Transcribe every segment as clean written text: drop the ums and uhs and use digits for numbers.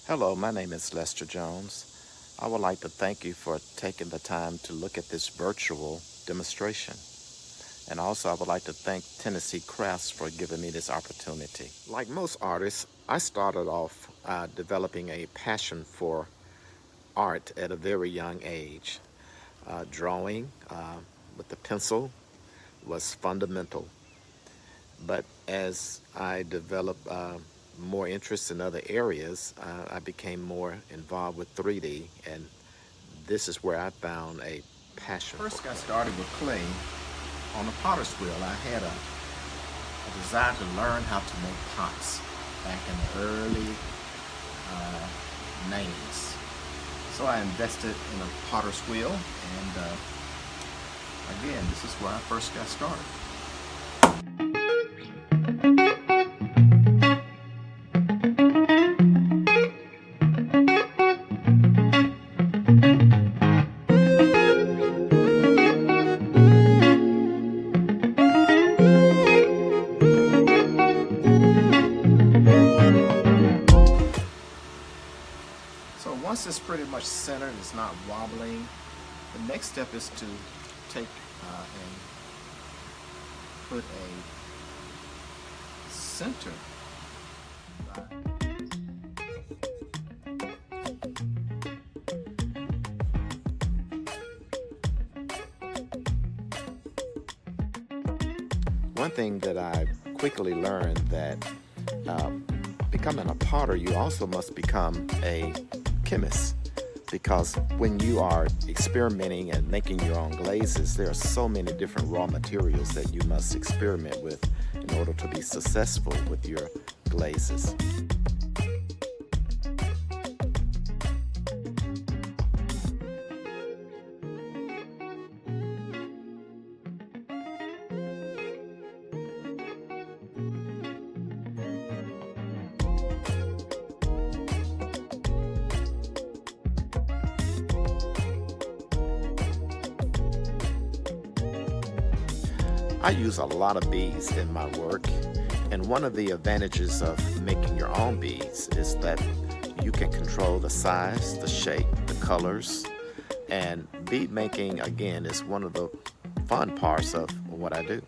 Hello, my name is Lester Jones. I would like to thank you for taking the time to look at this virtual demonstration. And also I would like to thank Tennessee Crafts for giving me this opportunity. Like most artists, I started off developing a passion for art at a very young age. Drawing with the pencil was fundamental. But as I developed more interest in other areas, I became more involved with 3D, and this is where I found a passion. First got started with clay on a potter's wheel. I had a desire to learn how to make pots back in the early 90s. So I invested in a potter's wheel, and again, this is where I first got started. Once it's pretty much centered, it's not wobbling, the next step is to take and put a center. One thing that I quickly learned that becoming a potter, you also must become a chemist, because when you are experimenting and making your own glazes, there are so many different raw materials that you must experiment with in order to be successful with your glazes. I use a lot of beads in my work, and one of the advantages of making your own beads is that you can control the size, the shape, the colors, and bead making, again, is one of the fun parts of what I do.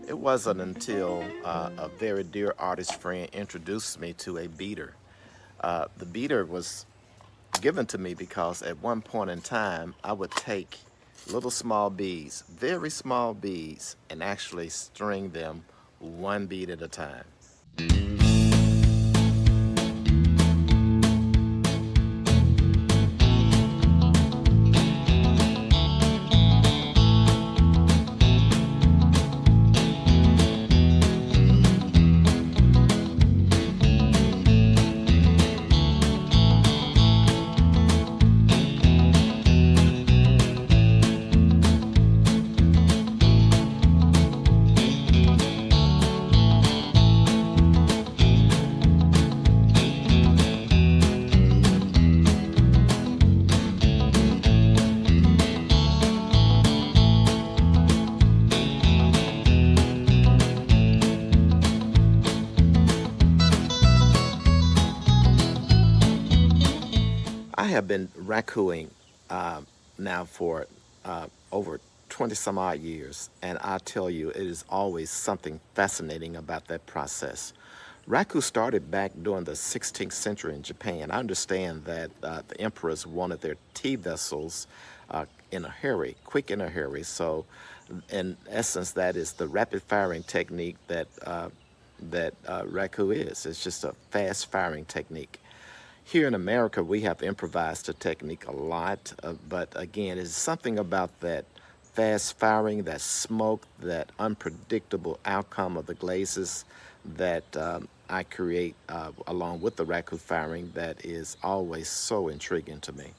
It wasn't until a very dear artist friend introduced me to a beater. The beater was given to me because at one point in time I would take little small beads, very small beads, and actually string them one bead at a time. have been rakuing now for over 20 some odd years, and I tell you, it is always something fascinating about that process. Raku started back during the 16th century in Japan. I understand that the emperors wanted their tea vessels in a hurry, quick in a hurry. So, in essence, that is the rapid firing technique that raku is. It's just a fast firing technique. Here in America, we have improvised the technique a lot, but again, it's something about that fast firing, that smoke, that unpredictable outcome of the glazes that I create along with the raku firing that is always so intriguing to me.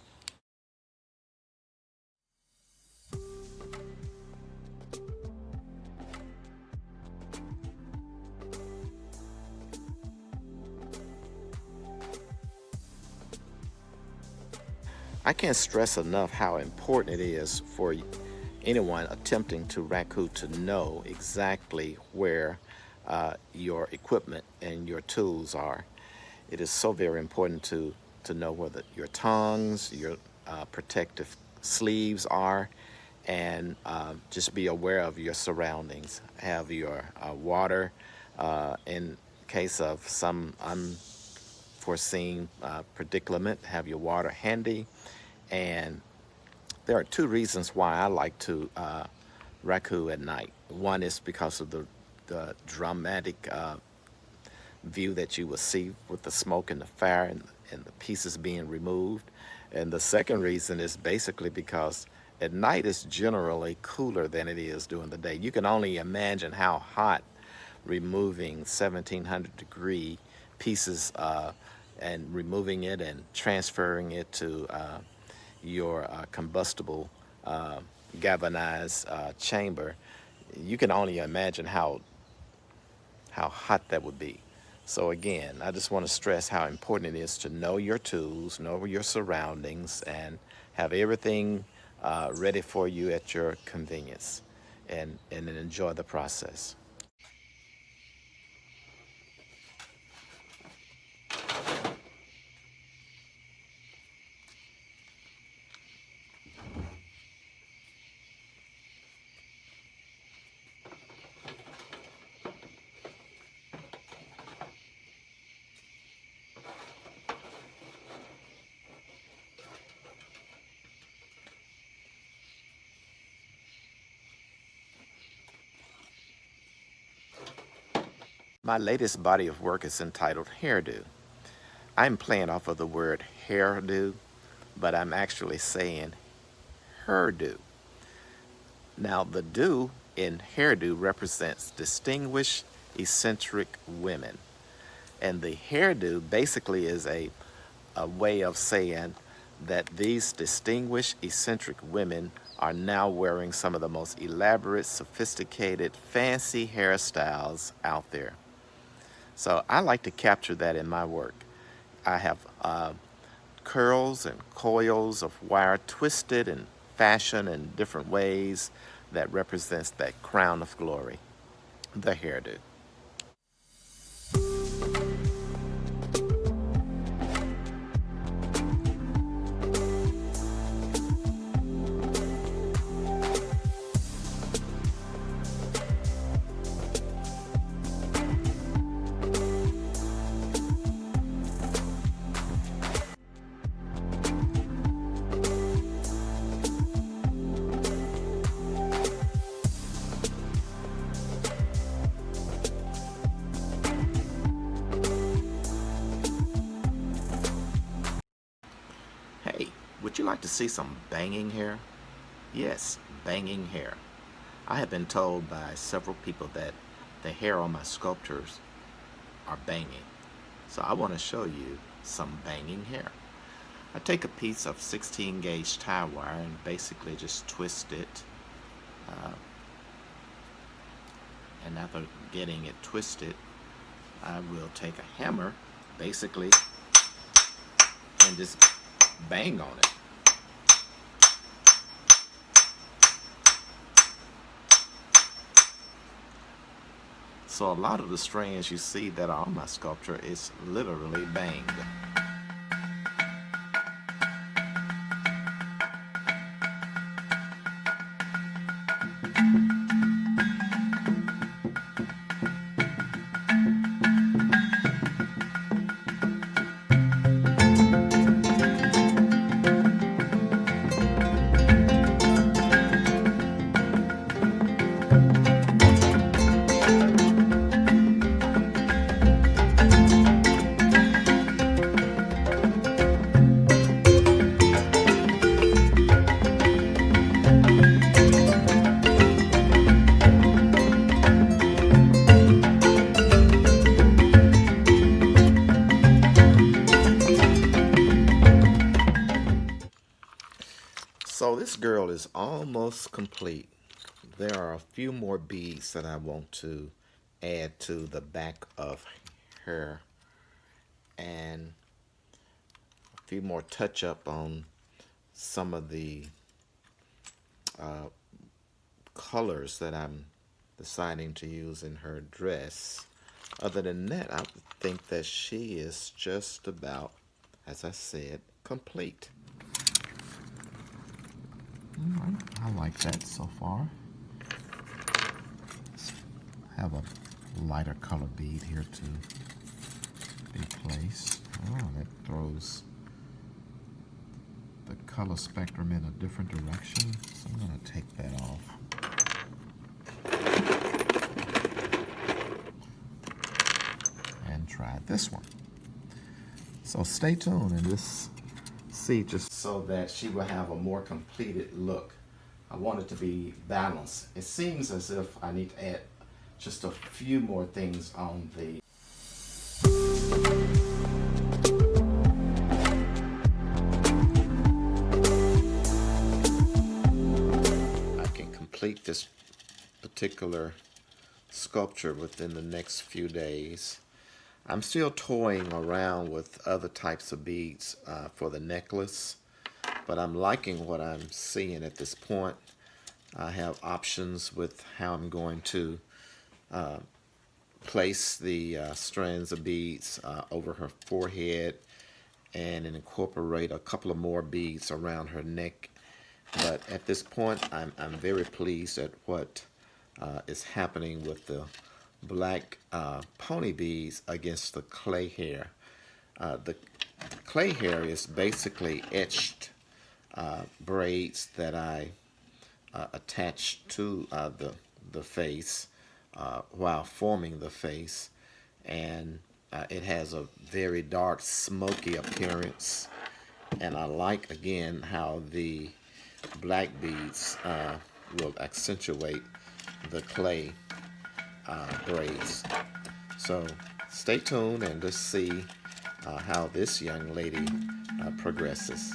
I can't stress enough how important it is for anyone attempting to raku to know exactly where your equipment and your tools are. It is so very important to know where your tongs, your protective sleeves are, and just be aware of your surroundings. Have your water in case of some unforeseen predicament. Have your water handy. And there are two reasons why I like to raku at night. One is because of the dramatic view that you will see with the smoke and the fire and the pieces being removed. And the second reason is basically because at night it's generally cooler than it is during the day. You can only imagine how hot removing 1700 degree pieces and removing it and transferring it to your combustible galvanized chamber. You can only imagine how hot that would be. So again, I just want to stress how important it is to know your tools, know your surroundings, and have everything ready for you at your convenience, and then enjoy the process. My latest body of work is entitled Hairdo. I'm playing off of the word hairdo, but I'm actually saying herdo. Now, the do in hairdo represents distinguished, eccentric women. And the hairdo basically is a way of saying that these distinguished, eccentric women are now wearing some of the most elaborate, sophisticated, fancy hairstyles out there. So I like to capture that in my work. I have curls and coils of wire twisted and fashioned in different ways that represents that crown of glory, the hairdo. Hey, would you like to see some banging hair? Yes, banging hair. I have been told by several people that the hair on my sculptures are banging. So I want to show you some banging hair. I take a piece of 16 gauge tie wire and basically just twist it. And after getting it twisted, I will take a hammer basically and just bang on it. So a lot of the strands you see that are on my sculpture is literally banged. overall is almost complete. There are a few more beads that I want to add to the back of her, and a few more touch up on some of the colors that I'm deciding to use in her dress. Other than that, I think that she is just about, as I said, complete. All right, I like that so far. Let's have a lighter color bead here to be placed. Oh, that throws the color spectrum in a different direction, so I'm going to take that off. And try this one. So stay tuned and just see, just so that she will have a more completed look. I want it to be balanced. It seems as if I need to add just a few more things on the complete this particular sculpture within the next few days. I'm still toying around with other types of beads for the necklace, but I'm liking what I'm seeing at this point. I have options with how I'm going to place the strands of beads over her forehead and incorporate a couple of more beads around her neck. But at this point, I'm very pleased at what is happening with the black pony beads against the clay hair. The clay hair is basically etched braids that I attached to the face while forming the face, and it has a very dark, smoky appearance. And I like, again, how the black beads will accentuate the clay braids. So stay tuned and let's see how this young lady progresses.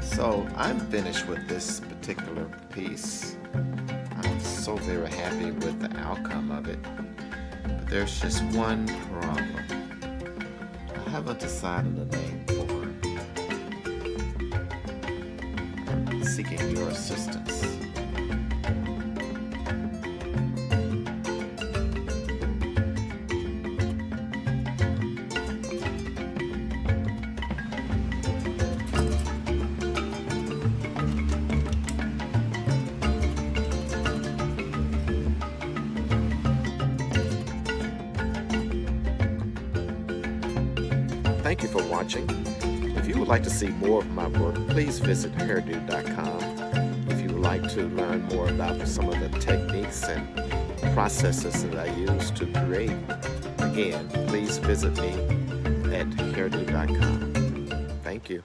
So I'm finished with this particular piece. I'm so very happy with the outcome of it. But there's just one problem. I haven't decided a name for it. I'm seeking your assistance. Thank you for watching. If you would like to see more of my work, please visit hairdo.com. If you would like to learn more about some of the techniques and processes that I use to create, again, please visit me at hairdo.com. Thank you.